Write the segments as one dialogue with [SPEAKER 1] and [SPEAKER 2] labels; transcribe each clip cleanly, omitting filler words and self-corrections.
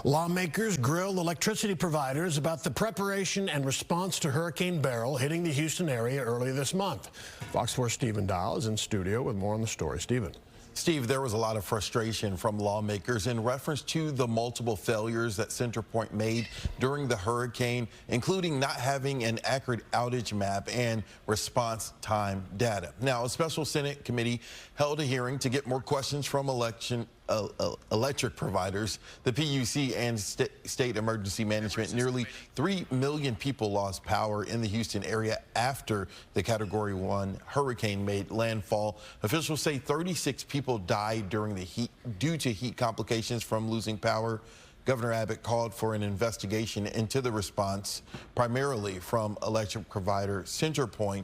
[SPEAKER 1] Lawmakers grilled electricity providers about the preparation and response to Hurricane Beryl hitting the Houston area earlier this month. Fox 4's Stephen Dow is in studio with more on the story. Stephen.
[SPEAKER 2] Steve, there was a lot of frustration from lawmakers in reference to the multiple failures that CenterPoint made during the hurricane, including not having an accurate outage map and response time data. Now, a special Senate committee held a hearing to get more questions from electric providers, the PUC, and state emergency management. Nearly 3 million people lost power in the Houston area after the Category 1 hurricane made landfall. Officials say 36 people died during the heat due to heat complications from losing power. Governor Abbott called for an investigation into the response, primarily from electric provider CenterPoint.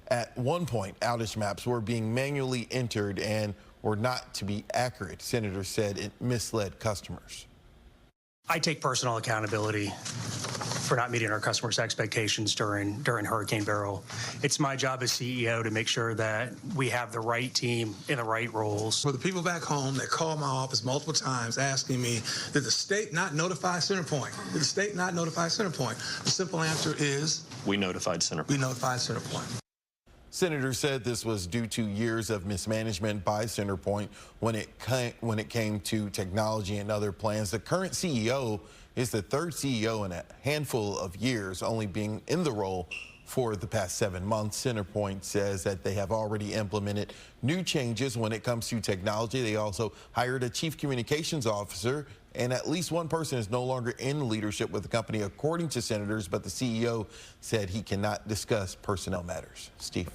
[SPEAKER 2] At one point, outage maps were being manually entered and were not to be accurate. Senators said it misled customers.
[SPEAKER 3] I take personal accountability for not meeting our customers' expectations during Hurricane Beryl. It's my job as CEO to make sure that we have the right team in the right roles.
[SPEAKER 4] For the people back home that called my office multiple times asking me, did the state not notify CenterPoint? Did the state not notify CenterPoint? The simple answer is,
[SPEAKER 5] we notified CenterPoint.
[SPEAKER 4] We notified CenterPoint.
[SPEAKER 2] Senators said this was due to years of mismanagement by CenterPoint when it came to technology and other plans. The current CEO is the third CEO in a handful of years, only being in the role for the past 7 months. CenterPoint says that they have already implemented new changes when it comes to technology. They also hired a chief communications officer, and at least one person is no longer in leadership with the company, according to senators, but the CEO said he cannot discuss personnel matters. Steve.